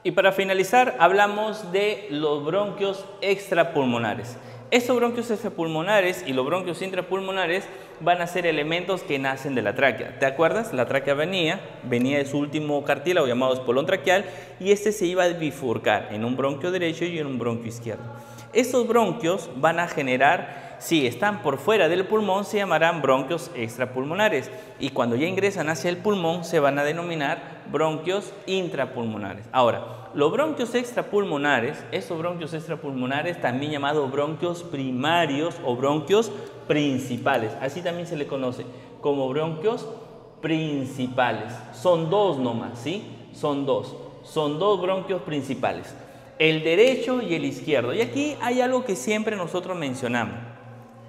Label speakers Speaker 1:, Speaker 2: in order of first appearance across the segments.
Speaker 1: Y para finalizar, hablamos de los bronquios extrapulmonares. Estos bronquios extrapulmonares y los bronquios intrapulmonares van a ser elementos que nacen de la tráquea. ¿Te acuerdas? La tráquea venía de su último cartílago llamado espolón traqueal y este se iba a bifurcar en un bronquio derecho y en un bronquio izquierdo. Estos bronquios van a generar, si están por fuera del pulmón, se llamarán bronquios extrapulmonares y cuando ya ingresan hacia el pulmón se van a denominar bronquios intrapulmonares. Ahora, los bronquios extrapulmonares, estos bronquios extrapulmonares también llamados bronquios primarios o bronquios principales, así también se le conoce como bronquios principales. Son dos nomás, ¿sí? Son dos bronquios principales. El derecho y el izquierdo. Y aquí hay algo que siempre nosotros mencionamos,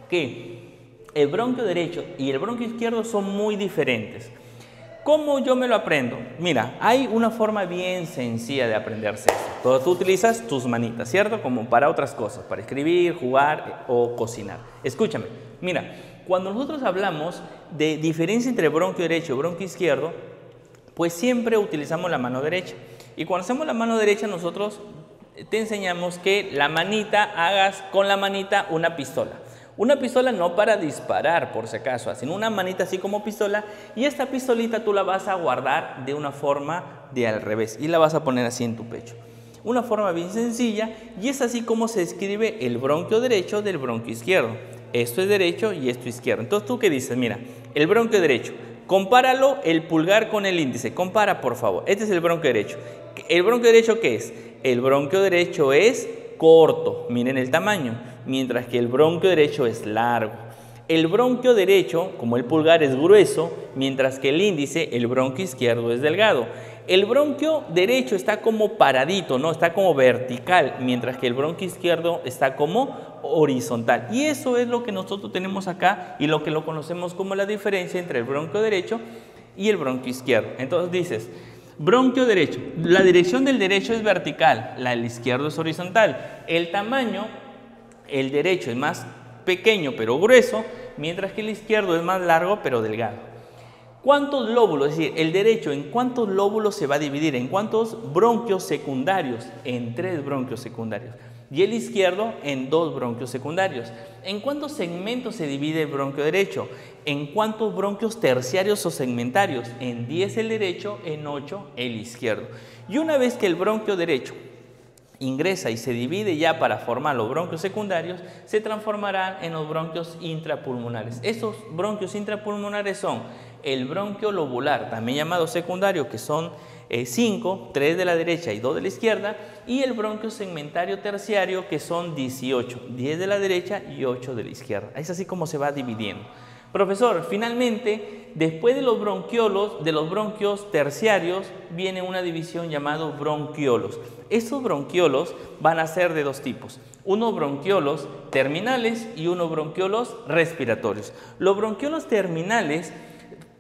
Speaker 1: que el bronquio derecho y el bronquio izquierdo son muy diferentes. ¿Cómo yo me lo aprendo? Mira, hay una forma bien sencilla de aprenderse esto. Tú utilizas tus manitas, ¿cierto? Como para otras cosas, para escribir, jugar o cocinar. Escúchame, mira, cuando nosotros hablamos de diferencia entre bronquio derecho y bronquio izquierdo, pues siempre utilizamos la mano derecha. Y cuando hacemos la mano derecha nosotros te enseñamos que la manita, hagas con la manita una pistola. Una pistola no para disparar, por si acaso, sino una manita así como pistola y esta pistolita tú la vas a guardar de una forma de al revés y la vas a poner así en tu pecho. Una forma bien sencilla y es así como se escribe el bronquio derecho del bronquio izquierdo. Esto es derecho y esto izquierdo. Entonces, ¿tú qué dices? Mira, el bronquio derecho, compáralo el pulgar con el índice. Compara, por favor. Este es el bronquio derecho. ¿El bronquio derecho qué es? El bronquio derecho es corto, miren el tamaño, mientras que el bronquio derecho es largo. El bronquio derecho, como el pulgar, es grueso, mientras que el índice, el bronquio izquierdo, es delgado. El bronquio derecho está como paradito, ¿no? Está como vertical, mientras que el bronquio izquierdo está como horizontal. Y eso es lo que nosotros tenemos acá y lo que lo conocemos como la diferencia entre el bronquio derecho y el bronquio izquierdo. Entonces dices, bronquio derecho, la dirección del derecho es vertical, la del izquierdo es horizontal. El tamaño, el derecho es más pequeño pero grueso, mientras que el izquierdo es más largo pero delgado. ¿Cuántos lóbulos? Es decir, el derecho, ¿en cuántos lóbulos se va a dividir? ¿En cuántos bronquios secundarios? En 3 bronquios secundarios. Y el izquierdo en 2 bronquios secundarios. ¿En cuántos segmentos se divide el bronquio derecho? ¿En cuántos bronquios terciarios o segmentarios? En 10 el derecho, en 8 el izquierdo. Y una vez que el bronquio derecho ingresa y se divide ya para formar los bronquios secundarios, se transformarán en los bronquios intrapulmonares. Estos bronquios intrapulmonares son el bronquio lobular, también llamado secundario, que son 5, 3 de la derecha y 2 de la izquierda, y el bronquio segmentario terciario, que son 18, 10 de la derecha y 8 de la izquierda. Es así como se va dividiendo. Profesor, finalmente, después de los bronquiolos, de los bronquios terciarios, viene una división llamada bronquiolos. Estos bronquiolos van a ser de 2 tipos, unos bronquiolos terminales y unos bronquiolos respiratorios. Los bronquiolos terminales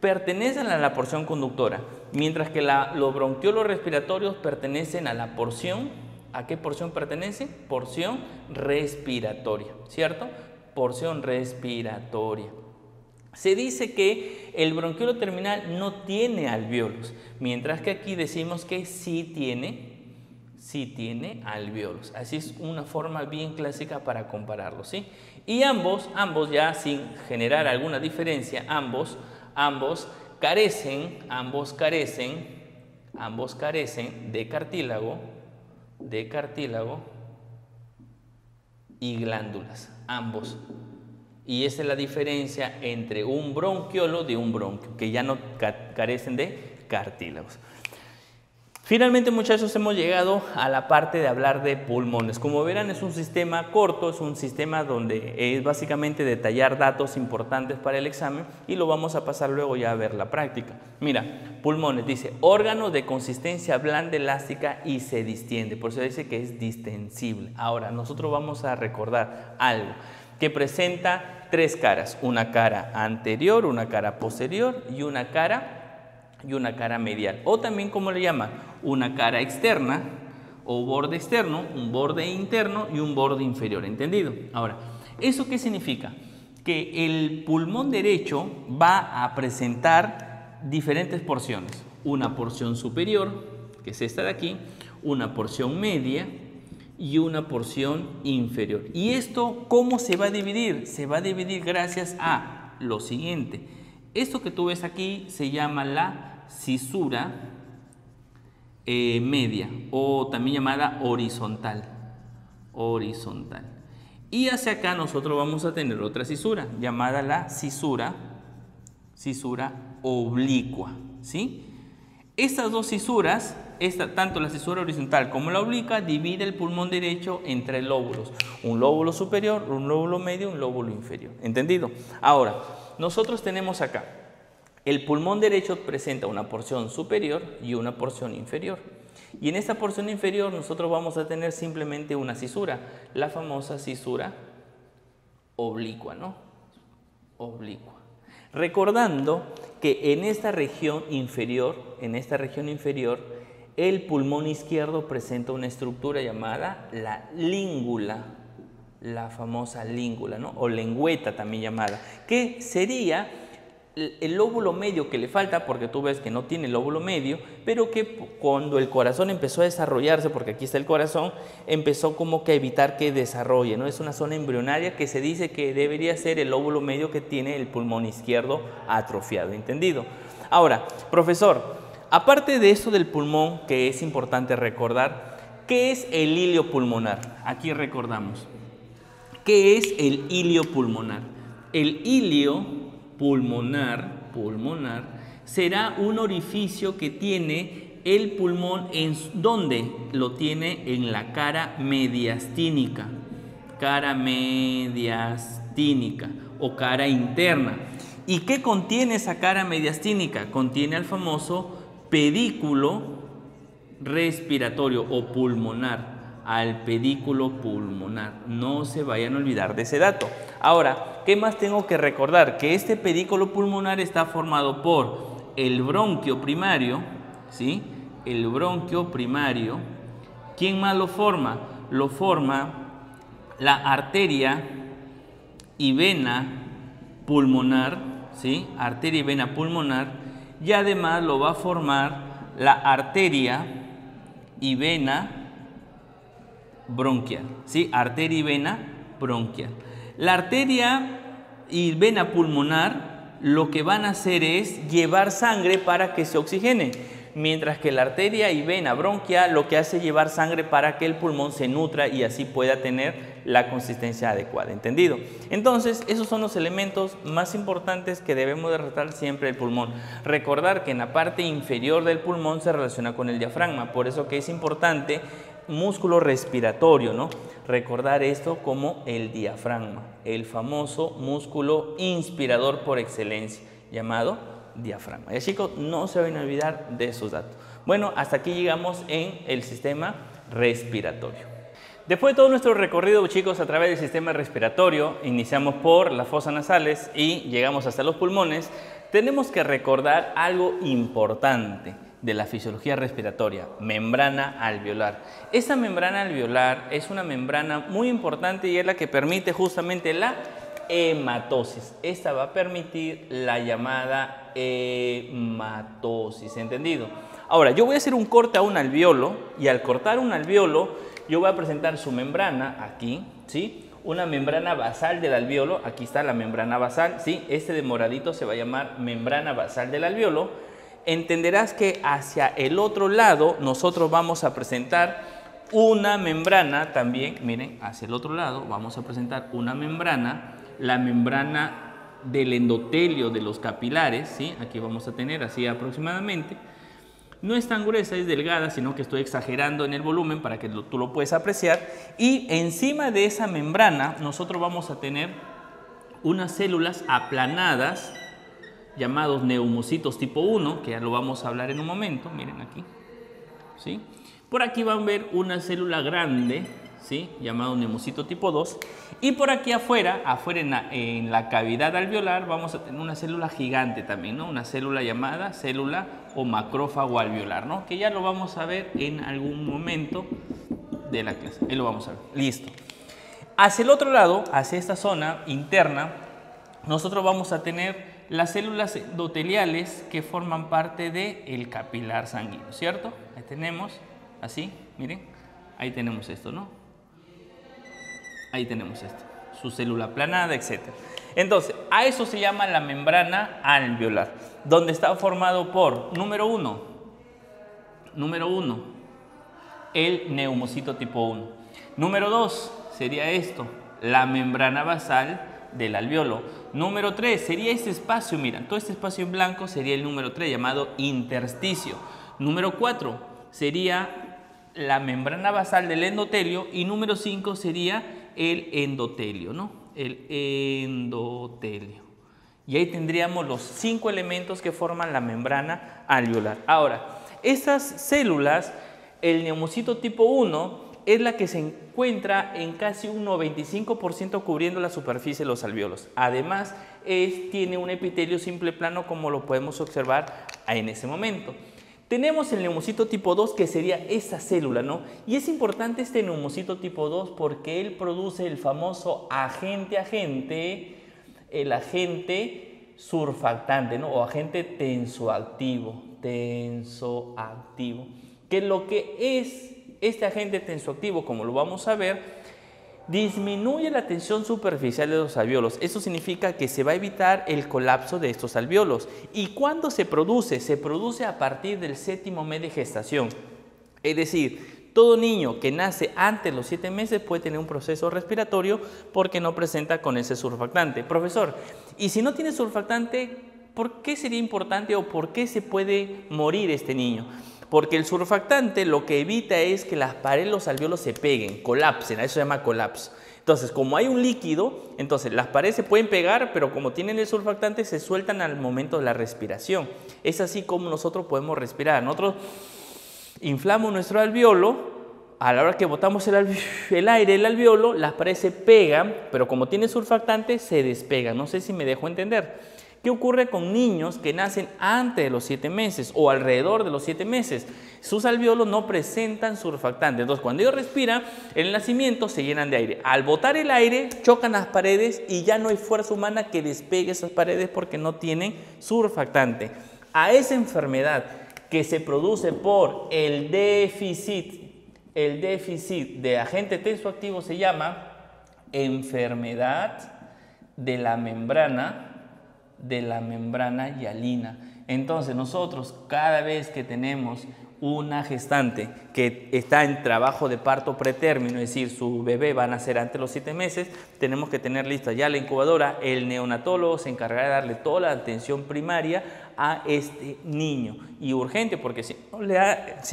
Speaker 1: pertenecen a la porción conductora, mientras que los bronquiolos respiratorios pertenecen a la porción, ¿a qué porción pertenece? Porción respiratoria, ¿cierto? Porción respiratoria. Se dice que el bronquiolo terminal no tiene alvéolos, mientras que aquí decimos que sí tiene alvéolos. Así es una forma bien clásica para compararlos, ¿sí? Y ambos ya sin generar alguna diferencia, ambos carecen de cartílago y glándulas, ambos. Y esa es la diferencia entre un bronquiolo de un bronquio, que ya no carecen de cartílagos. Finalmente, muchachos, hemos llegado a la parte de hablar de pulmones. Como verán, es un sistema corto, es un sistema donde es básicamente detallar datos importantes para el examen y lo vamos a pasar luego ya a ver la práctica. Mira, pulmones, dice, órgano de consistencia blanda, elástica y se distiende, por eso dice que es distensible. Ahora, nosotros vamos a recordar algo que presenta 3 caras, una cara anterior, una cara posterior y una cara medial, o también como le llaman, una cara externa o borde externo, un borde interno y un borde inferior, ¿entendido? Ahora, ¿eso qué significa? Que el pulmón derecho va a presentar diferentes porciones, una porción superior, que es esta de aquí, una porción media y una porción inferior. ¿Y esto cómo se va a dividir? Se va a dividir gracias a lo siguiente. Esto que tú ves aquí se llama la cisura media o también llamada horizontal. Horizontal. Y hacia acá nosotros vamos a tener otra cisura llamada la cisura oblicua, ¿sí? Estas dos cisuras, tanto la cisura horizontal como la oblicua, divide el pulmón derecho en tres lóbulos. Un lóbulo superior, un lóbulo medio, un lóbulo inferior. ¿Entendido? Ahora, nosotros tenemos acá, el pulmón derecho presenta una porción superior y una porción inferior. Y en esta porción inferior nosotros vamos a tener simplemente una cisura, la famosa cisura oblicua, ¿no? Oblicua. Recordando que en esta región inferior, el pulmón izquierdo presenta una estructura llamada la língula, la famosa língula, ¿no? O lengüeta también llamada, que sería el lóbulo medio que le falta, porque tú ves que no tiene lóbulo medio, pero que cuando el corazón empezó a desarrollarse, porque aquí está el corazón, empezó como que a evitar que desarrolle, ¿no? Es una zona embrionaria que se dice que debería ser el lóbulo medio que tiene el pulmón izquierdo atrofiado, ¿entendido? Ahora, profesor, aparte de esto del pulmón, que es importante recordar, ¿qué es el hilio pulmonar? Aquí recordamos. ¿Qué es el hilio pulmonar? El hilio pulmonar será un orificio que tiene el pulmón. ¿Dónde? Lo tiene en la cara mediastínica. Cara mediastínica o cara interna. ¿Y qué contiene esa cara mediastínica? Contiene el famoso pedículo respiratorio o pulmonar. Al pedículo pulmonar. No se vayan a olvidar de ese dato. Ahora, ¿qué más tengo que recordar? Que este pedículo pulmonar está formado por el bronquio primario, ¿sí? El bronquio primario. ¿Quién más lo forma? Lo forma la arteria y vena pulmonar, ¿sí? Arteria y vena pulmonar. Y además lo va a formar la arteria y vena bronquial, ¿sí? Arteria y vena bronquial. La arteria y vena pulmonar lo que van a hacer es llevar sangre para que se oxigene, mientras que la arteria y vena bronquial lo que hace es llevar sangre para que el pulmón se nutra y así pueda tener la consistencia adecuada, ¿entendido? Entonces, esos son los elementos más importantes que debemos de tratar siempre del pulmón. Recordar que en la parte inferior del pulmón se relaciona con el diafragma, por eso que es importante músculo respiratorio, ¿no? Recordar esto como el diafragma, el famoso músculo inspirador por excelencia, llamado diafragma. Ya chicos, no se van a olvidar de esos datos. Bueno, hasta aquí llegamos en el sistema respiratorio. Después de todo nuestro recorrido, chicos, a través del sistema respiratorio, iniciamos por las fosas nasales y llegamos hasta los pulmones. Tenemos que recordar algo importante de la fisiología respiratoria, membrana alveolar. Esta membrana alveolar es una membrana muy importante y es la que permite justamente la hematosis. Esta va a permitir la llamada hematosis, ¿entendido? Ahora, yo voy a hacer un corte a un alveolo y al cortar un alveolo, yo voy a presentar su membrana aquí, ¿sí? Una membrana basal del alveolo, aquí está la membrana basal, ¿sí? Este de moradito se va a llamar membrana basal del alveolo. Entenderás que hacia el otro lado nosotros vamos a presentar una membrana también, miren, hacia el otro lado vamos a presentar una membrana, la membrana del endotelio de los capilares, ¿sí? Aquí vamos a tener así aproximadamente. No es tan gruesa, es delgada, sino que estoy exagerando en el volumen para que tú lo puedas apreciar. Y encima de esa membrana nosotros vamos a tener unas células aplanadas, llamados neumocitos tipo 1, que ya lo vamos a hablar en un momento, miren aquí, ¿sí? Por aquí van a ver una célula grande, ¿sí? Llamado neumocito tipo 2, y por aquí afuera en la cavidad alveolar, vamos a tener una célula gigante también, ¿no? Una célula llamada célula o macrófago alveolar, ¿no? Que ya lo vamos a ver en algún momento de la clase, ahí lo vamos a ver, listo. Hacia el otro lado, hacia esta zona interna, nosotros vamos a tener las células endoteliales que forman parte del capilar sanguíneo, ¿cierto? Ahí tenemos así, miren, ahí tenemos esto, ¿no? Ahí tenemos esto, su célula aplanada, etc. Entonces, a eso se llama la membrana alveolar, donde está formado por, número uno, el neumocito tipo 1. Número 2 sería esto, la membrana basal del alveolo. Número 3 sería este espacio, mira, todo este espacio en blanco sería el número 3 llamado intersticio. Número 4 sería la membrana basal del endotelio y número 5 sería el endotelio, ¿no? El endotelio. Y ahí tendríamos los 5 elementos que forman la membrana alveolar. Ahora, esas células, el neumocito tipo 1 es la que se encuentra en casi un 95% cubriendo la superficie de los alvéolos. Además, tiene un epitelio simple plano como lo podemos observar en ese momento. Tenemos el neumocito tipo 2 que sería esa célula, ¿no? Y es importante este neumocito tipo 2 porque él produce el famoso el agente surfactante, ¿no? O agente tensoactivo, ¿Qué es lo que es este agente tensoactivo? Como lo vamos a ver, disminuye la tensión superficial de los alvéolos. Eso significa que se va a evitar el colapso de estos alvéolos. ¿Y cuándo se produce? Se produce a partir del 7º mes de gestación. Es decir, todo niño que nace antes de los 7 meses puede tener un proceso respiratorio porque no presenta con ese surfactante. Profesor, ¿y si no tiene surfactante, por qué sería importante o por qué se puede morir este niño? Porque el surfactante lo que evita es que las paredes de los alvéolos se peguen, colapsen, a eso se llama colapso. Entonces, como hay un líquido, entonces las paredes se pueden pegar, pero como tienen el surfactante se sueltan al momento de la respiración. Es así como nosotros podemos respirar. Nosotros inflamos nuestro alvéolo, a la hora que botamos el aire del alvéolo, las paredes se pegan, pero como tiene surfactante se despegan. No sé si me dejo entender. ¿Qué ocurre con niños que nacen antes de los 7 meses o alrededor de los 7 meses? Sus alvéolos no presentan surfactante. Entonces, cuando ellos respiran, en el nacimiento se llenan de aire. Al botar el aire, chocan las paredes y ya no hay fuerza humana que despegue esas paredes porque no tienen surfactante. A esa enfermedad que se produce por el déficit de agente tensoactivo se llama enfermedad de la membrana hialina. Entonces nosotros cada vez que tenemos una gestante que está en trabajo de parto pretérmino, es decir, su bebé va a nacer antes de los 7 meses, tenemos que tener lista ya la incubadora, el neonatólogo se encargará de darle toda la atención primaria a este niño y urgente porque si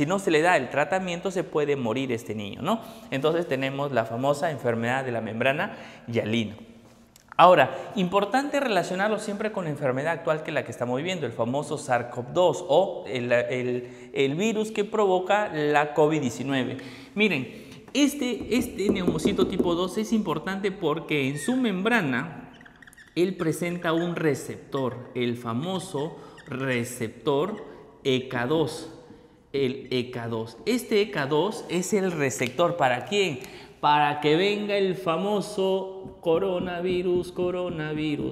Speaker 1: no se le da el tratamiento se puede morir este niño, ¿no? Entonces tenemos la famosa enfermedad de la membrana hialina. Ahora, importante relacionarlo siempre con la enfermedad actual que es la que estamos viviendo, el famoso SARS-CoV-2 o el virus que provoca la COVID-19. Miren, este neumocito tipo 2 es importante porque en su membrana él presenta un receptor, el famoso receptor ECA2, el ECA2. Este ECA2 es el receptor, ¿para quién? Para que venga el famoso coronavirus,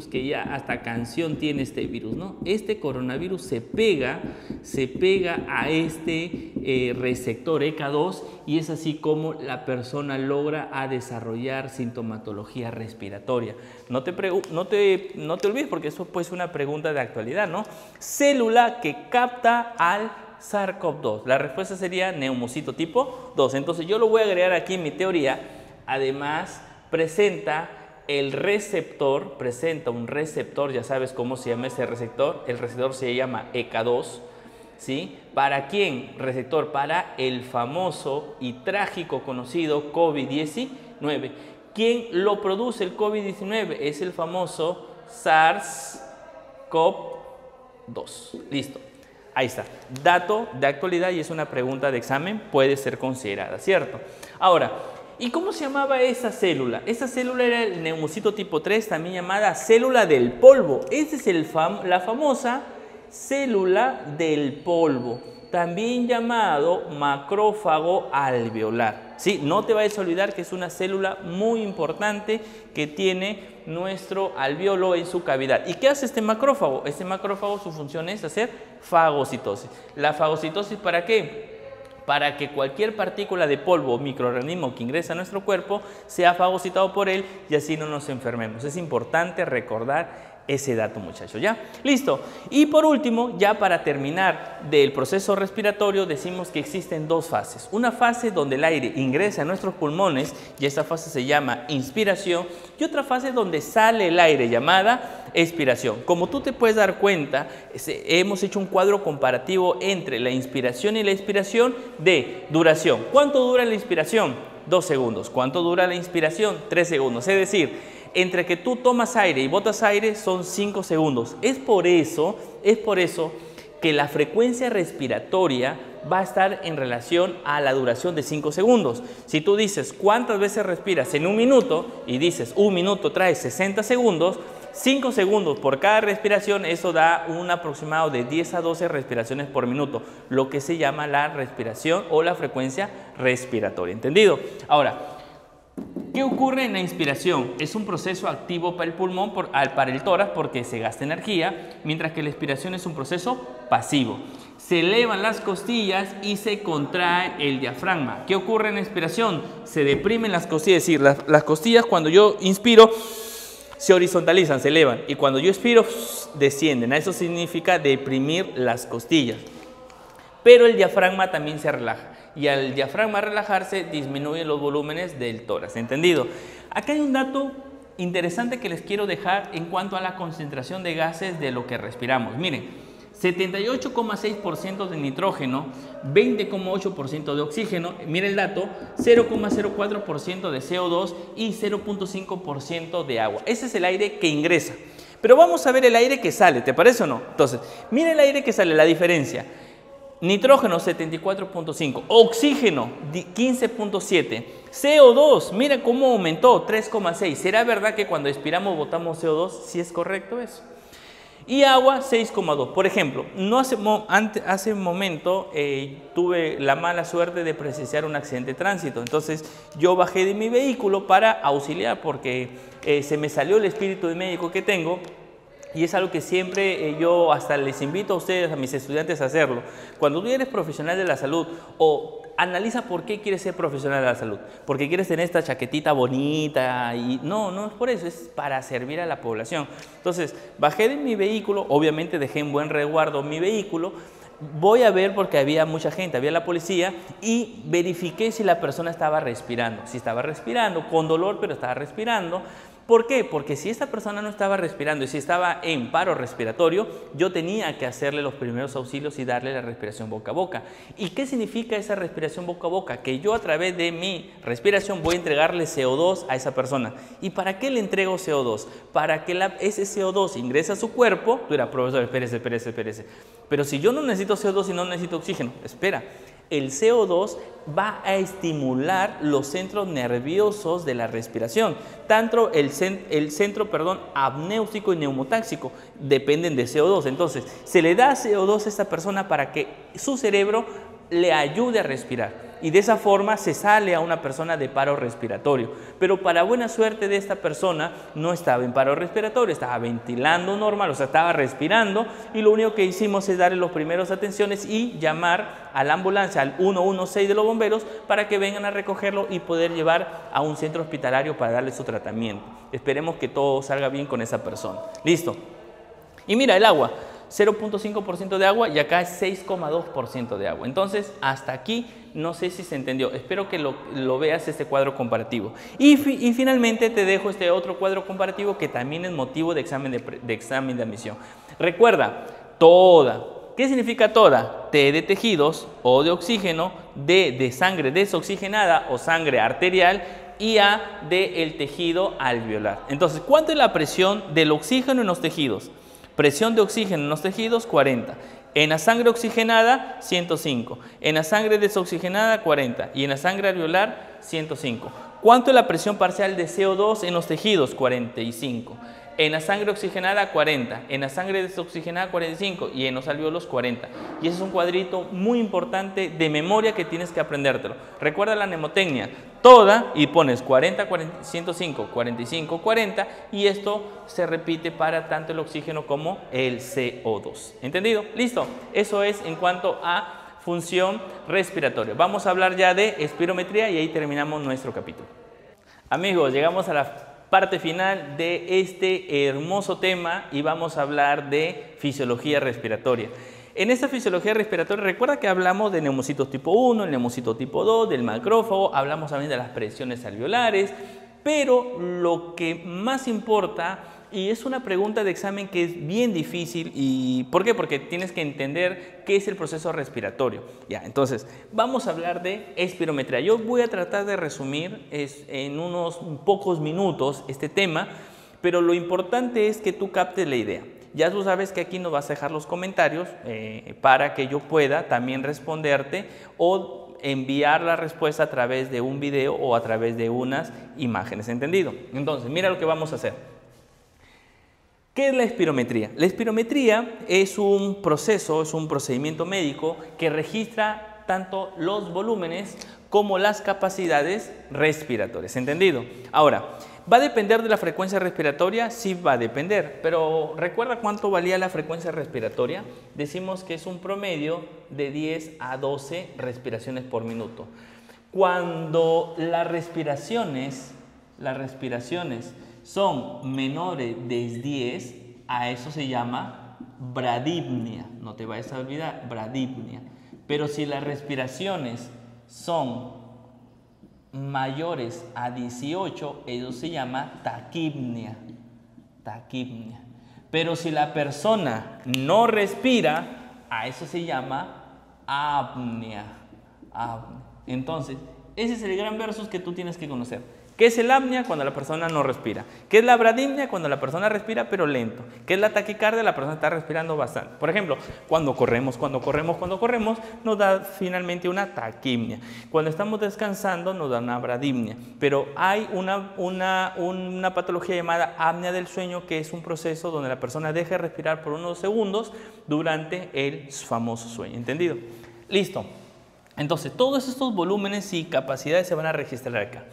Speaker 1: que ya hasta canción tiene este virus, ¿no? Este coronavirus se pega a este receptor ECA2 y es así como la persona logra desarrollar sintomatología respiratoria. No te olvides porque eso puede ser una pregunta de actualidad, ¿no? Célula que capta al SARS-CoV-2. La respuesta sería neumocito tipo 2. Entonces yo lo voy a agregar aquí en mi teoría. Además presenta un receptor, ya sabes cómo se llama ese receptor. El receptor se llama ECA2. ¿Sí? ¿Para quién? Receptor para el famoso y trágico conocido COVID-19. ¿Quién lo produce el COVID-19? Es el famoso SARS-CoV-2. Listo. Ahí está, dato de actualidad y es una pregunta de examen, puede ser considerada, ¿cierto? Ahora, ¿y cómo se llamaba esa célula? Esa célula era el neumocito tipo 3, también llamada célula del polvo. Esa es la famosa célula del polvo, también llamado macrófago alveolar. ¿Sí? No te vayas a olvidar que es una célula muy importante que tiene nuestro alvéolo en su cavidad. ¿Y qué hace este macrófago? Este macrófago, su función es hacer fagocitosis. ¿La fagocitosis para qué? para que cualquier partícula de polvo o microorganismo que ingresa a nuestro cuerpo sea fagocitado por él y así no nos enfermemos. Es importante recordar ese dato, muchachos, ¿ya? Listo. Y por último, ya para terminar del proceso respiratorio, decimos que existen dos fases. Una fase donde el aire ingresa a nuestros pulmones y esta fase se llama inspiración, y otra fase donde sale el aire llamada expiración. Como tú te puedes dar cuenta, hemos hecho un cuadro comparativo entre la inspiración y la expiración de duración. ¿Cuánto dura la inspiración? 2 segundos. ¿Cuánto dura la inspiración? 3 segundos. Es decir, entre que tú tomas aire y botas aire son 5 segundos. Es por eso que la frecuencia respiratoria va a estar en relación a la duración de 5 segundos. Si tú dices cuántas veces respiras en un minuto y dices un minuto trae 60 segundos, 5 segundos por cada respiración, eso da un aproximado de 10 a 12 respiraciones por minuto, lo que se llama la respiración o la frecuencia respiratoria. ¿Entendido? Ahora, ¿qué ocurre en la inspiración? Es un proceso activo para el pulmón, para el tórax, porque se gasta energía, mientras que la expiración es un proceso pasivo. Se elevan las costillas y se contrae el diafragma. ¿Qué ocurre en la inspiración? Se deprimen las costillas, es decir, las costillas cuando yo inspiro se horizontalizan, se elevan, y cuando yo expiro descienden. Eso significa deprimir las costillas. Pero el diafragma también se relaja. Y al diafragma relajarse disminuyen los volúmenes del tórax. ¿Entendido? Acá hay un dato interesante que les quiero dejar en cuanto a la concentración de gases de lo que respiramos. Miren, 78,6% de nitrógeno, 20,8% de oxígeno, mire el dato, 0,04% de CO2 y 0,5% de agua. Ese es el aire que ingresa. Pero vamos a ver el aire que sale, ¿te parece o no? Entonces, mire el aire que sale, la diferencia. Nitrógeno 74.5, oxígeno 15.7, CO2, mira cómo aumentó 3.6. ¿Será verdad que cuando expiramos botamos CO2? ¿Sí es correcto eso? Y agua 6.2. Por ejemplo, hace un momento tuve la mala suerte de presenciar un accidente de tránsito. Entonces yo bajé de mi vehículo para auxiliar porque se me salió el espíritu de médico que tengo. Y es algo que siempre yo hasta les invito a ustedes, a mis estudiantes a hacerlo. Cuando tú eres profesional de la salud o analiza por qué quieres ser profesional de la salud. Porque quieres tener esta chaquetita bonita y no es por eso, es para servir a la población. Entonces, bajé de mi vehículo, obviamente dejé en buen resguardo mi vehículo. Voy a ver porque había mucha gente, había la policía y verifiqué si la persona estaba respirando. Si estaba respirando, con dolor, pero estaba respirando. ¿Por qué? Porque si esta persona no estaba respirando y si estaba en paro respiratorio, yo tenía que hacerle los primeros auxilios y darle la respiración boca a boca. ¿Y qué significa esa respiración boca a boca? Que yo a través de mi respiración voy a entregarle CO2 a esa persona. ¿Y para qué le entrego CO2? Para que ese CO2 ingrese a su cuerpo. Tú dirás, profesor, espérese. Pero si yo no necesito CO2 y no necesito oxígeno, espera. El CO2 va a estimular los centros nerviosos de la respiración. Tanto el centro apnéusico y neumotáxico dependen de CO2. Entonces, se le da CO2 a esta persona para que su cerebro le ayude a respirar. Y de esa forma se sale a una persona de paro respiratorio. Pero para buena suerte de esta persona no estaba en paro respiratorio, estaba ventilando normal, o sea, estaba respirando. Y lo único que hicimos es darle los primeros atenciones y llamar a la ambulancia, al 116 de los bomberos, para que vengan a recogerlo y poder llevar a un centro hospitalario para darle su tratamiento. Esperemos que todo salga bien con esa persona. Listo. Y mira, el agua. 0.5% de agua y acá es 6,2% de agua. Entonces, hasta aquí no sé si se entendió. Espero que lo veas este cuadro comparativo. Y finalmente te dejo este otro cuadro comparativo que también es motivo de examen de admisión. Recuerda, toda. ¿Qué significa toda? T de tejidos, O de oxígeno, D de sangre desoxigenada o sangre arterial y A de el tejido alveolar. Entonces, ¿cuánto es la presión del oxígeno en los tejidos? Presión de oxígeno en los tejidos, 40. En la sangre oxigenada, 105. En la sangre desoxigenada, 40. Y en la sangre alveolar, 105. ¿Cuánto es la presión parcial de CO2 en los tejidos? 45. En la sangre oxigenada 40, en la sangre desoxigenada 45 y en los alvéolos 40. Y ese es un cuadrito muy importante de memoria que tienes que aprendértelo. Recuerda la mnemotecnia, toda y pones 40, 105, 45, 40 y esto se repite para tanto el oxígeno como el CO2. ¿Entendido? Listo. Eso es en cuanto a función respiratoria. Vamos a hablar ya de espirometría y ahí terminamos nuestro capítulo. Amigos, llegamos a la parte final de este hermoso tema y vamos a hablar de fisiología respiratoria. En esta fisiología respiratoria, recuerda que hablamos de neumocitos tipo 1, el neumocito tipo 2, del macrófago, hablamos también de las presiones alveolares, pero lo que más importa, y es una pregunta de examen que es bien difícil, y ¿por qué? Porque tienes que entender qué es el proceso respiratorio. Ya, entonces, vamos a hablar de espirometría. Yo voy a tratar de resumir en unos pocos minutos este tema, pero lo importante es que tú captes la idea. Ya tú sabes que aquí nos vas a dejar los comentarios para que yo pueda también responderte o enviar la respuesta a través de un video o a través de unas imágenes, ¿entendido? Entonces, mira lo que vamos a hacer. ¿Qué es la espirometría? La espirometría es un proceso, es un procedimiento médico que registra tanto los volúmenes como las capacidades respiratorias, ¿entendido? Ahora, ¿va a depender de la frecuencia respiratoria? Sí va a depender, pero ¿recuerda cuánto valía la frecuencia respiratoria? Decimos que es un promedio de 10 a 12 respiraciones por minuto. Cuando las respiraciones son menores de 10, a eso se llama bradipnea, no te vayas a olvidar, bradipnea. Pero si las respiraciones son mayores a 18, eso se llama taquipnea. Pero si la persona no respira, a eso se llama apnea. Entonces, ese es el gran versus que tú tienes que conocer. ¿Qué es el apnea? Cuando la persona no respira. ¿Qué es la bradipnea? Cuando la persona respira pero lento. ¿Qué es la taquicardia? La persona está respirando bastante. Por ejemplo, cuando corremos, nos da finalmente una taquipnea. Cuando estamos descansando nos da una bradipnea. Pero hay una patología llamada apnea del sueño, que es un proceso donde la persona deja de respirar por unos segundos durante el famoso sueño. ¿Entendido? Listo. Entonces, todos estos volúmenes y capacidades se van a registrar acá.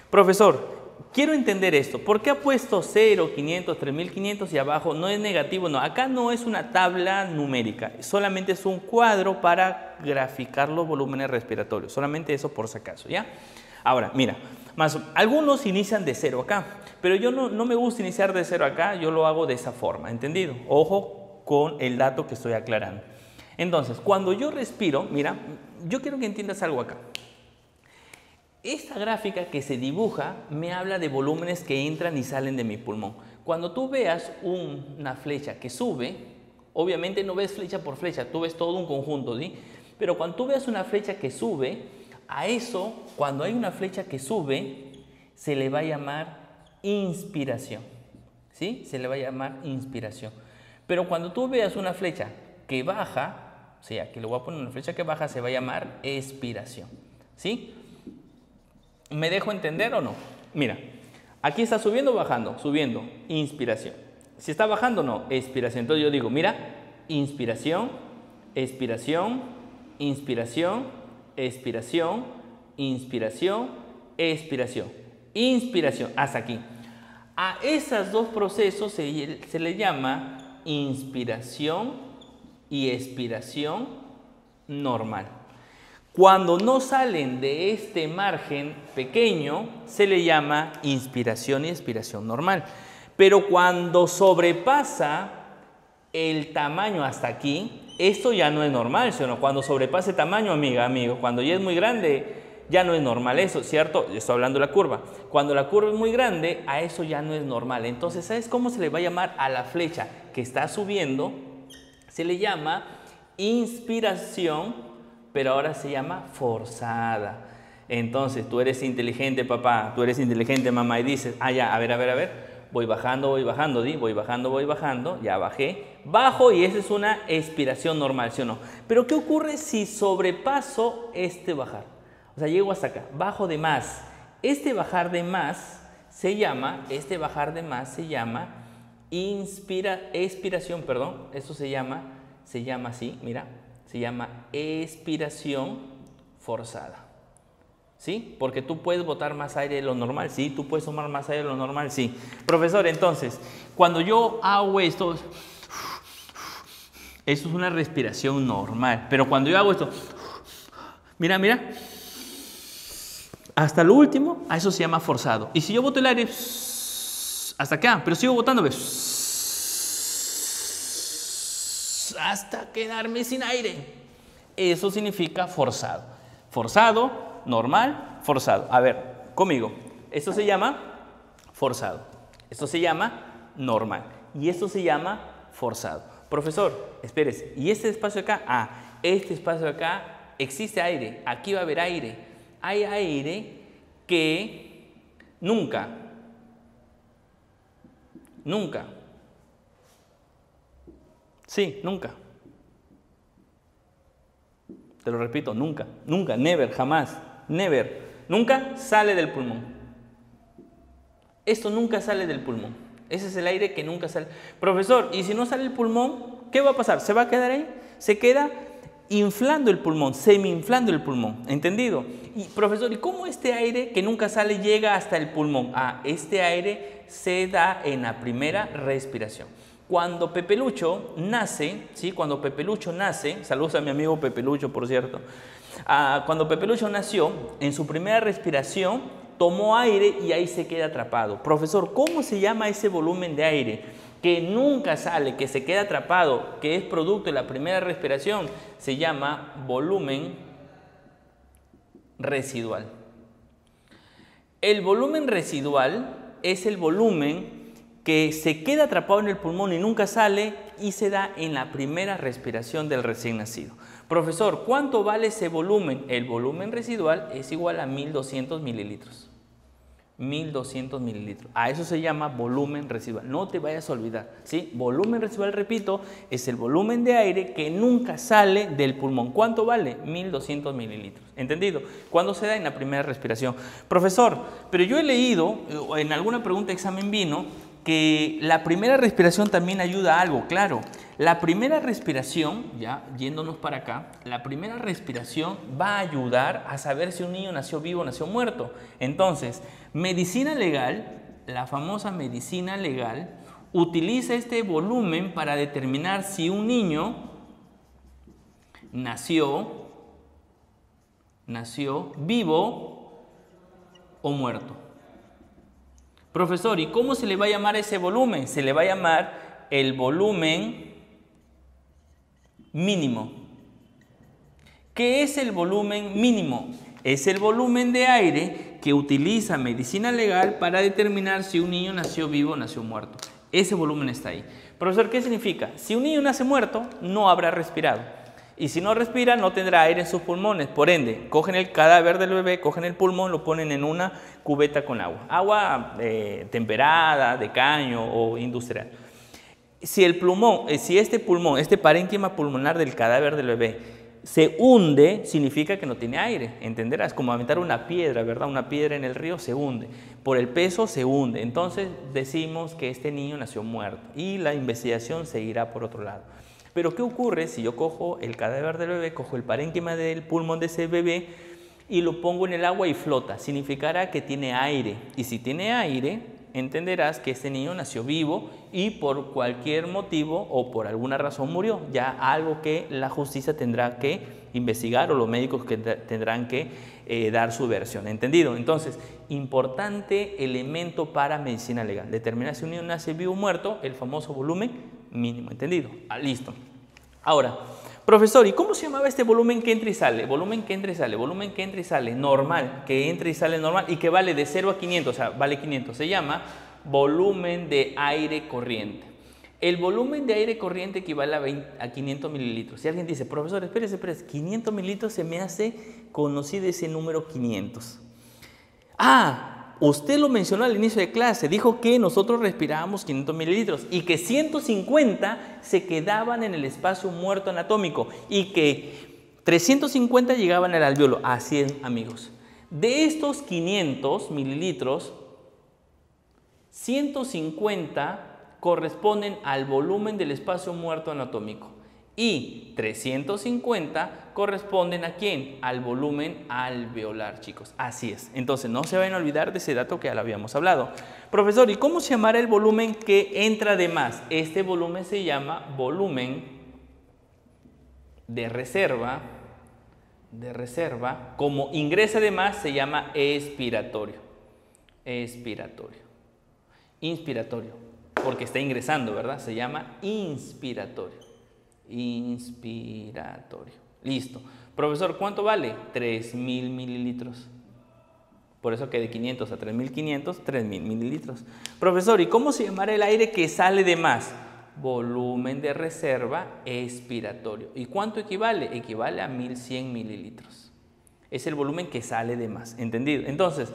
Speaker 1: Profesor, quiero entender esto. ¿Por qué ha puesto 0, 500, 3500 y abajo no es negativo? No, acá no es una tabla numérica, solamente es un cuadro para graficar los volúmenes respiratorios. Solamente eso por si acaso, ¿ya? Ahora, mira, algunos inician de 0 acá, pero yo no me gusta iniciar de 0 acá, yo lo hago de esa forma, ¿entendido? Ojo con el dato que estoy aclarando. Entonces, cuando yo respiro, mira, yo quiero que entiendas algo acá. Esta gráfica que se dibuja me habla de volúmenes que entran y salen de mi pulmón. Cuando tú veas una flecha que sube, obviamente no ves flecha por flecha, tú ves todo un conjunto, ¿sí? Pero cuando tú veas una flecha que sube, a eso, cuando hay una flecha que sube, se le va a llamar inspiración, ¿sí? Se le va a llamar inspiración. Pero cuando tú veas una flecha que baja, o sea, que le voy a poner una flecha que baja, se va a llamar expiración, ¿sí? ¿Me dejo entender o no? Mira, aquí está subiendo o bajando, subiendo, inspiración. Si está bajando, no, expiración. Entonces yo digo, mira, inspiración, expiración, inspiración, expiración, inspiración, expiración, inspiración, hasta aquí. A esos dos procesos se le llama inspiración y expiración normal. Cuando no salen de este margen pequeño, se le llama inspiración y expiración normal. Pero cuando sobrepasa el tamaño hasta aquí, esto ya no es normal, sino cuando sobrepasa el tamaño, amiga, amigo, cuando ya es muy grande, ya no es normal eso, ¿cierto? Yo estoy hablando de la curva. Cuando la curva es muy grande, a eso ya no es normal. Entonces, ¿sabes cómo se le va a llamar a la flecha que está subiendo? Se le llama inspiración, pero ahora se llama forzada. Entonces, tú eres inteligente, papá, tú eres inteligente, mamá, y dices, ya, a ver, voy bajando, ¿sí? Voy bajando, ya bajé, bajo y esa es una expiración normal, ¿sí o no? Pero ¿qué ocurre si sobrepaso este bajar? O sea, llego hasta acá, bajo de más. Este bajar de más se llama expiración, perdón, eso se llama así, mira, se llama expiración forzada. ¿Sí? Porque tú puedes botar más aire de lo normal, sí, tú puedes tomar más aire de lo normal, sí. Profesor, entonces, cuando yo hago esto, Eso es una respiración normal. Pero cuando yo hago esto, mira, mira, hasta lo último, a eso se llama forzado. Y si yo boto el aire hasta acá, pero sigo botando hasta quedarme sin aire, eso significa forzado. Forzado, normal, forzado. A ver, conmigo. Esto se llama forzado. Esto se llama normal. Y esto se llama forzado. Profesor, espérese. ¿Y este espacio acá? Ah, este espacio acá existe aire. Aquí va a haber aire. Hay aire que nunca, sí, nunca. Te lo repito, nunca, never, jamás, never. Nunca sale del pulmón. Esto nunca sale del pulmón. Ese es el aire que nunca sale. Profesor, ¿y si no sale el pulmón? ¿Qué va a pasar? ¿Se va a quedar ahí? Se queda inflando el pulmón, semi-inflando el pulmón. ¿Entendido? Y profesor, ¿y cómo este aire que nunca sale llega hasta el pulmón? Ah, este aire se da en la primera respiración. Cuando Pepe Lucho nace, ¿sí? Cuando Pepe Lucho nace, saludos a mi amigo Pepe Lucho, por cierto. Cuando Pepe Lucho nació, en su primera respiración tomó aire y ahí se queda atrapado. Profesor, ¿cómo se llama ese volumen de aire que nunca sale, que se queda atrapado, que es producto de la primera respiración? Se llama volumen residual. El volumen residual es el volumen que se queda atrapado en el pulmón y nunca sale y se da en la primera respiración del recién nacido. Profesor, ¿cuánto vale ese volumen? El volumen residual es igual a 1200 mililitros. 1200 mililitros. A eso se llama volumen residual. No te vayas a olvidar, ¿sí? Volumen residual, repito, es el volumen de aire que nunca sale del pulmón. ¿Cuánto vale? 1200 mililitros. ¿Entendido? ¿Cuándo se da? En la primera respiración. Profesor, pero yo he leído, en alguna pregunta de examen vino, que la primera respiración también ayuda a algo, claro. La primera respiración, ya yéndonos para acá, la primera respiración va a ayudar a saber si un niño nació vivo o nació muerto. Entonces, medicina legal, la famosa medicina legal, utiliza este volumen para determinar si un niño nació vivo o muerto. Profesor, ¿y cómo se le va a llamar ese volumen? Se le va a llamar el volumen mínimo. ¿Qué es el volumen mínimo? Es el volumen de aire que utiliza medicina legal para determinar si un niño nació vivo o nació muerto. Ese volumen está ahí. Profesor, ¿qué significa? Si un niño nace muerto, no habrá respirado. Y si no respira, no tendrá aire en sus pulmones. Por ende, cogen el cadáver del bebé, cogen el pulmón, lo ponen en una cubeta con agua. Agua temperada, de caño o industrial. Si el pulmón, este parénquima pulmonar del cadáver del bebé se hunde, significa que no tiene aire. Entenderás, como aventar una piedra, ¿verdad? Una piedra en el río se hunde. Por el peso se hunde. Entonces decimos que este niño nació muerto y la investigación seguirá por otro lado. Pero ¿qué ocurre si yo cojo el cadáver del bebé, cojo el parénquima del pulmón de ese bebé y lo pongo en el agua y flota? Significará que tiene aire. Y si tiene aire, entenderás que este niño nació vivo y por cualquier motivo o por alguna razón murió. Ya algo que la justicia tendrá que investigar o los médicos que tendrán que dar su versión. ¿Entendido? Entonces, importante elemento para medicina legal. Determinar si un niño nace vivo o muerto, el famoso volumen mínimo. ¿Entendido? Listo. Ahora, profesor, ¿y cómo se llamaba este volumen que entra y sale? Volumen que entra y sale, volumen que entra y sale, normal, que entra y sale normal y que vale de 0 a 500, o sea, vale 500. Se llama volumen de aire corriente. El volumen de aire corriente equivale a 500 mililitros. Si alguien dice, profesor, espérese, 500 mililitros, se me hace conocido ese número 500. Usted lo mencionó al inicio de clase, dijo que nosotros respirábamos 500 mililitros y que 150 se quedaban en el espacio muerto anatómico y que 350 llegaban al alveolo. Así es, amigos. De estos 500 mililitros, 150 corresponden al volumen del espacio muerto anatómico y 350 corresponden ¿a quién? Al volumen alveolar, chicos. Así es. Entonces, no se vayan a olvidar de ese dato que ya lo habíamos hablado. Profesor, ¿y cómo se llamará el volumen que entra de más? Este volumen se llama volumen de reserva, como ingresa de más, se llama expiratorio. Inspiratorio, porque está ingresando, ¿verdad? Se llama inspiratorio. Listo. Profesor, ¿cuánto vale? 3.000 mililitros. Por eso que de 500 a 3.500, 3.000 mililitros. Profesor, ¿y cómo se llamará el aire que sale de más? Volumen de reserva expiratorio. ¿Y cuánto equivale? Equivale a 1.100 mililitros. Es el volumen que sale de más. ¿Entendido? Entonces,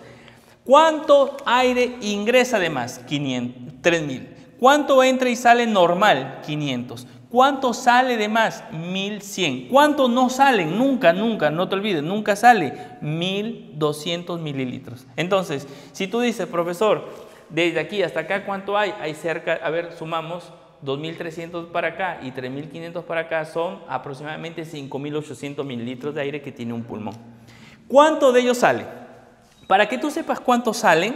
Speaker 1: ¿cuánto aire ingresa de más? 3.000. ¿Cuánto entra y sale normal? 500. ¿Cuánto sale de más? 1.100. ¿Cuánto no salen? Nunca, no te olvides, nunca sale. 1.200 mililitros. Entonces, si tú dices, profesor, desde aquí hasta acá, ¿cuánto hay? Hay cerca, a ver, sumamos 2.300 para acá y 3.500 para acá, son aproximadamente 5.800 mililitros de aire que tiene un pulmón. ¿Cuánto de ellos sale? Para que tú sepas cuánto salen,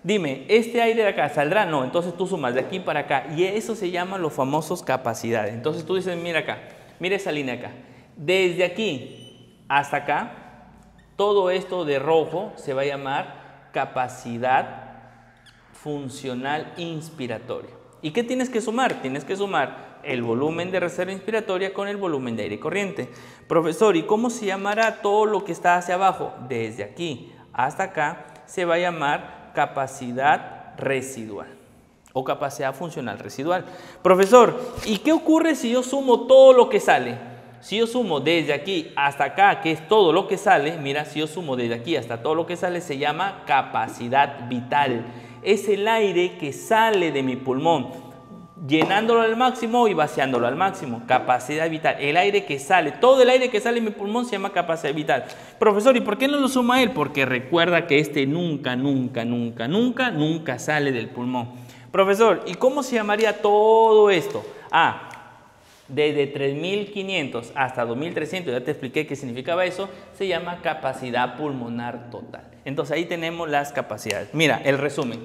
Speaker 1: dime, ¿este aire de acá saldrá? No, entonces tú sumas de aquí para acá y eso se llama los famosos capacidades. Entonces tú dices, mira acá, mira esa línea acá. Desde aquí hasta acá, todo esto de rojo se va a llamar capacidad funcional inspiratoria. ¿Y qué tienes que sumar? Tienes que sumar el volumen de reserva inspiratoria con el volumen de aire corriente. Profesor, ¿y cómo se llamará todo lo que está hacia abajo? Desde aquí hasta acá se va a llamar capacidad residual o capacidad funcional residual. Profesor, ¿y qué ocurre si yo sumo todo lo que sale? Si yo sumo desde aquí hasta acá, que es todo lo que sale, mira, si yo sumo desde aquí hasta todo lo que sale, se llama capacidad vital. Es el aire que sale de mi pulmón, llenándolo al máximo y vaciándolo al máximo. Capacidad vital, el aire que sale, todo el aire que sale de mi pulmón se llama capacidad vital. Profesor, ¿y por qué no lo suma él? Porque recuerda que este nunca sale del pulmón. Profesor, ¿y cómo se llamaría todo esto? Desde 3.500 hasta 2.300, ya te expliqué qué significaba eso, se llama capacidad pulmonar total. Entonces ahí tenemos las capacidades. Mira, el resumen.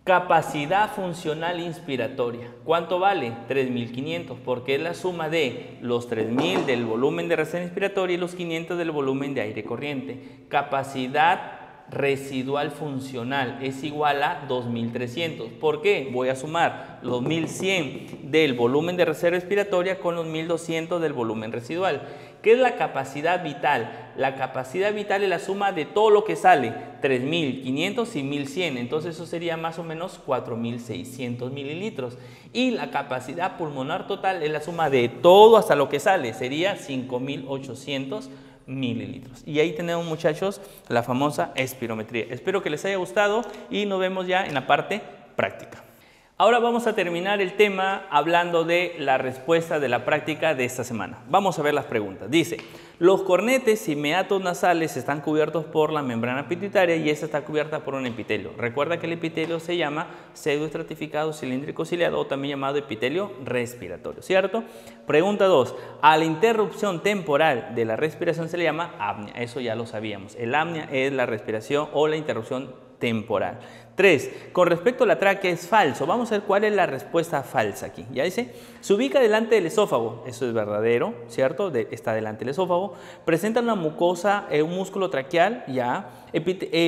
Speaker 1: Capacidad funcional inspiratoria. ¿Cuánto vale? 3.500, porque es la suma de los 3.000 del volumen de reserva inspiratoria y los 500 del volumen de aire corriente. Capacidad residual funcional es igual a 2.300. ¿Por qué? Voy a sumar los 1.100 del volumen de reserva respiratoria con los 1.200 del volumen residual. ¿Qué es la capacidad vital? La capacidad vital es la suma de todo lo que sale, 3.500 y 1.100. Entonces eso sería más o menos 4.600 mililitros. Y la capacidad pulmonar total es la suma de todo hasta lo que sale, sería 5.800 mililitros. Y ahí tenemos, muchachos, la famosa espirometría. Espero que les haya gustado y nos vemos ya en la parte práctica. Ahora vamos a terminar el tema hablando de la respuesta de la práctica de esta semana. Vamos a ver las preguntas. Dice, los cornetes y meatos nasales están cubiertos por la membrana pituitaria y esta está cubierta por un epitelio. Recuerda que el epitelio se llama pseudoestratificado cilíndrico ciliado o también llamado epitelio respiratorio, ¿cierto? Pregunta 2. A la interrupción temporal de la respiración se le llama apnea. Eso ya lo sabíamos. El apnea es la respiración o la interrupción temporal. 3. Con respecto a la tráquea es falso. Vamos a ver cuál es la respuesta falsa aquí. Ya dice, se ubica delante del esófago. Eso es verdadero, ¿cierto? Está delante del esófago. Presenta una mucosa, un músculo traqueal, ya.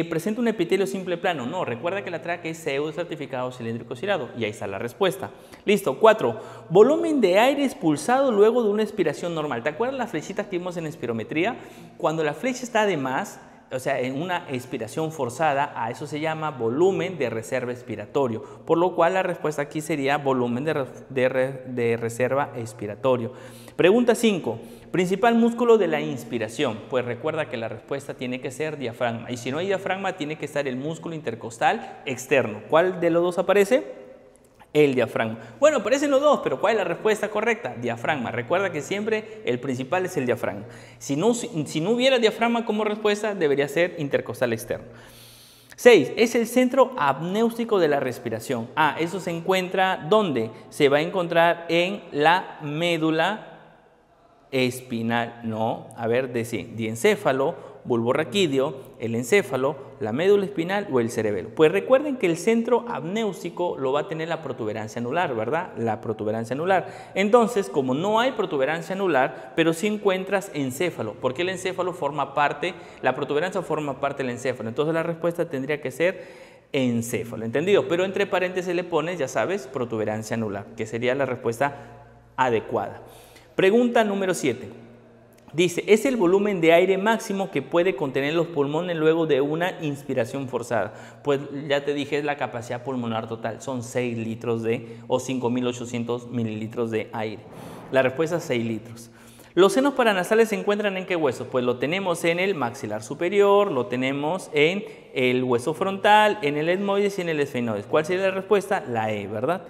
Speaker 1: Presenta un epitelio simple plano. No, recuerda que la tráquea es pseudoestratificado cilíndrico ciliado. Y ahí está la respuesta. Listo. 4. Volumen de aire expulsado luego de una expiración normal. ¿Te acuerdas las flechitas que vimos en espirometría? Cuando la flecha está de más, o sea, en una expiración forzada, a eso se llama volumen de reserva expiratorio, por lo cual la respuesta aquí sería volumen de reserva expiratorio. Pregunta 5. Principal músculo de la inspiración. Pues recuerda que la respuesta tiene que ser diafragma, y si no hay diafragma tiene que estar el músculo intercostal externo. ¿Cuál de los dos aparece? El diafragma. Bueno, aparecen los dos, pero ¿cuál es la respuesta correcta? Diafragma. Recuerda que siempre el principal es el diafragma. Si no hubiera diafragma como respuesta, debería ser intercostal externo. 6. Es el centro apnéustico de la respiración. Eso se encuentra, ¿dónde? Se va a encontrar en la médula espinal. No, a ver, diencéfalo bulbo raquídeo, el encéfalo, la médula espinal o el cerebelo. Pues recuerden que el centro apnéusico lo va a tener la protuberancia anular, ¿verdad? La protuberancia anular. Entonces, como no hay protuberancia anular, pero sí encuentras encéfalo, porque el encéfalo forma parte, la protuberancia forma parte del encéfalo. Entonces la respuesta tendría que ser encéfalo, ¿entendido? Pero entre paréntesis le pones, ya sabes, protuberancia anular, que sería la respuesta adecuada. Pregunta número 7. Dice, es el volumen de aire máximo que puede contener los pulmones luego de una inspiración forzada. Pues ya te dije, es la capacidad pulmonar total, son 6 litros o 5.800 mililitros de aire. La respuesta es 6 litros. ¿Los senos paranasales se encuentran en qué huesos? Pues lo tenemos en el maxilar superior, lo tenemos en el hueso frontal, en el etmoides y en el esfenoides. ¿Cuál sería la respuesta? La E, ¿verdad?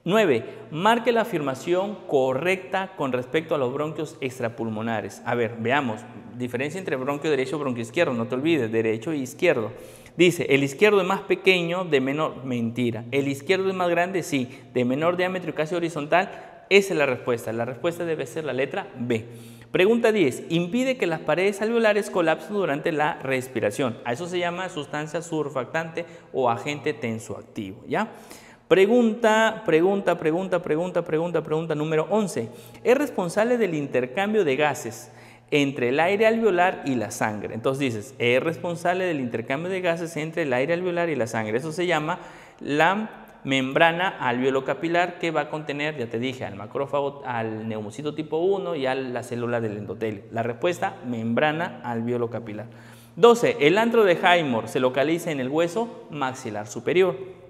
Speaker 1: 9. Marque la afirmación correcta con respecto a los bronquios extrapulmonares. A ver, veamos. Diferencia entre bronquio derecho y bronquio izquierdo. No te olvides, derecho e izquierdo. Dice, el izquierdo es más pequeño, de menor. Mentira. El izquierdo es más grande, sí. De menor diámetro y casi horizontal. Esa es la respuesta. La respuesta debe ser la letra B. Pregunta 10. Impide que las paredes alveolares colapsen durante la respiración. A eso se llama sustancia surfactante o agente tensoactivo, ¿ya? Pregunta número 11. Es responsable del intercambio de gases entre el aire alveolar y la sangre. Entonces dices, es responsable del intercambio de gases entre el aire alveolar y la sangre. Eso se llama la membrana alveolo-capilar, que va a contener, ya te dije, al macrófago, al neumocito tipo 1 y a la célula del endotelio. La respuesta, membrana alveolo-capilar. 12. El antro de Highmore se localiza en el hueso maxilar superior.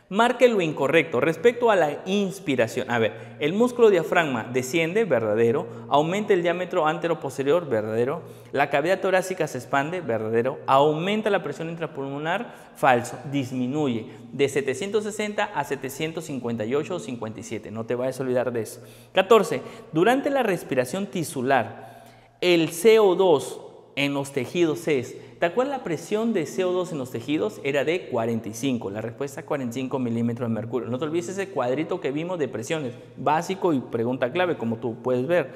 Speaker 1: Marque lo incorrecto respecto a la inspiración. A ver, el músculo diafragma desciende, verdadero. Aumenta el diámetro antero-posterior, verdadero. La cavidad torácica se expande, verdadero. Aumenta la presión intrapulmonar, falso. Disminuye de 760 a 758 o 57. No te vayas a olvidar de eso. 14. Durante la respiración tisular, el CO2 en los tejidos es... ¿Te acuerdas la presión de CO2 en los tejidos? Era de 45, la respuesta 45 milímetros de mercurio. No te olvides ese cuadrito que vimos de presiones, básico y pregunta clave, como tú puedes ver.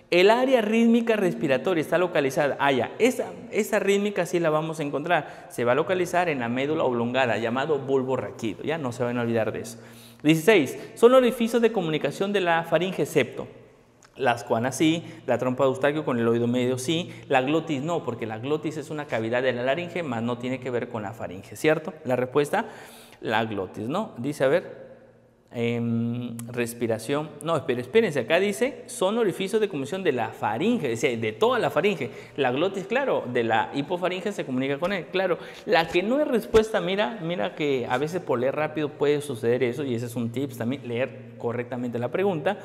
Speaker 1: El área rítmica respiratoria está localizada, esa rítmica sí la vamos a encontrar, se va a localizar en la médula oblongada, llamado bulbo raquídeo, ya no se van a olvidar de eso. 16. Son orificios de comunicación de la faringe septo. Las cuanas sí, la trompa de Eustaquio con el oído medio sí, la glotis no, porque la glotis es una cavidad de la laringe, más no tiene que ver con la faringe, ¿cierto? La respuesta, la glotis, ¿no? Dice, a ver, respiración, no, espérense, acá dice, son orificios de comunicación de la faringe, es decir, de toda la faringe. La glotis, claro, de la hipofaringe se comunica con él, claro. La que no es respuesta, mira que a veces por leer rápido puede suceder eso, y ese es un tips también, leer correctamente la pregunta.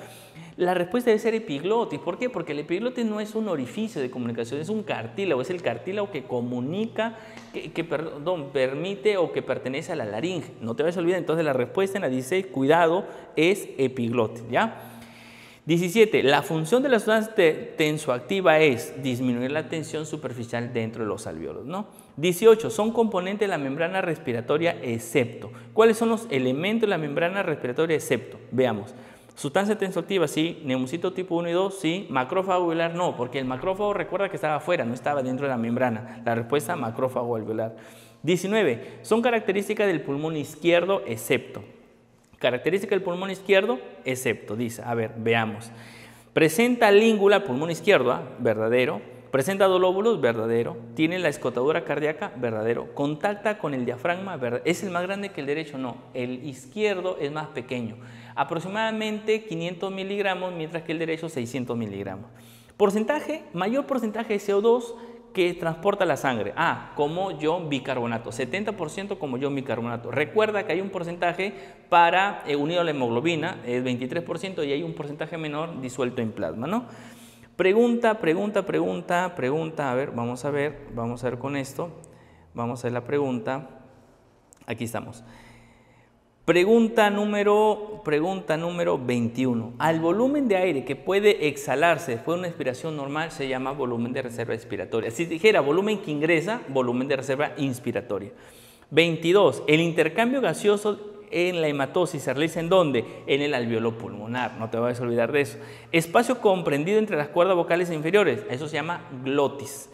Speaker 1: La respuesta debe ser epiglotis. ¿Por qué? Porque el epiglotis no es un orificio de comunicación, es un cartílago, es el cartílago que comunica, permite o que pertenece a la laringe. No te vayas a olvidar, entonces la respuesta en la 16, cuidado, es epiglotis, ¿ya? 17. La función de la sustancia tensoactiva es disminuir la tensión superficial dentro de los alvéolos, ¿no? 18. Son componentes de la membrana respiratoria excepto. ¿Cuáles son los elementos de la membrana respiratoria excepto? Veamos. Sustancia tensoactiva, sí. Neumocito tipo 1 y 2, sí. Macrófago alveolar, no, porque el macrófago recuerda que estaba afuera, no estaba dentro de la membrana. La respuesta, macrófago alveolar. 19. Son características del pulmón izquierdo, excepto. Característica del pulmón izquierdo, excepto, dice. A ver, veamos. Presenta língula, pulmón izquierdo, verdadero. Presenta dos lóbulos, verdadero. Tiene la escotadura cardíaca, verdadero. Contacta con el diafragma, verdadero. ¿Es el más grande que el derecho? No. El izquierdo es más pequeño. Aproximadamente 500 miligramos, mientras que el derecho 600 miligramos. Porcentaje, mayor porcentaje de CO2 que transporta la sangre. Como ion bicarbonato. 70% como ion bicarbonato. Recuerda que hay un porcentaje para unido a la hemoglobina, es 23%, y hay un porcentaje menor disuelto en plasma, ¿no? Pregunta. A ver, vamos a ver con esto. Vamos a ver la pregunta. Aquí estamos. Pregunta número 21. Al volumen de aire que puede exhalarse después de una expiración normal se llama volumen de reserva expiratoria. Si dijera volumen que ingresa, volumen de reserva inspiratoria. 22. El intercambio gaseoso en la hematosis se realiza ¿en dónde? En el alveolo pulmonar, no te vayas a olvidar de eso. Espacio comprendido entre las cuerdas vocales inferiores, eso se llama glotis.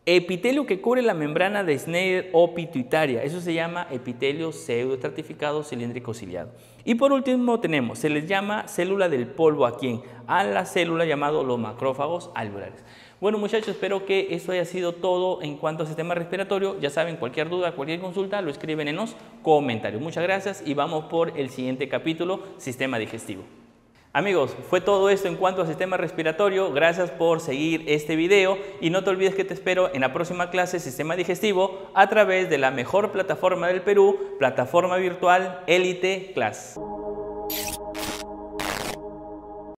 Speaker 1: Epitelio que cubre la membrana de Schneider o pituitaria, eso se llama epitelio pseudoestratificado cilíndrico ciliado. Y por último tenemos, se les llama célula del polvo ¿a quién? A la célula llamado los macrófagos alveolares. Bueno muchachos, espero que esto haya sido todo en cuanto al sistema respiratorio. Ya saben, cualquier duda, cualquier consulta, lo escriben en los comentarios. Muchas gracias y vamos por el siguiente capítulo, sistema digestivo. Amigos, fue todo esto en cuanto al sistema respiratorio. Gracias por seguir este video y no te olvides que te espero en la próxima clase Sistema Digestivo a través de la mejor plataforma del Perú, plataforma virtual Elite Class.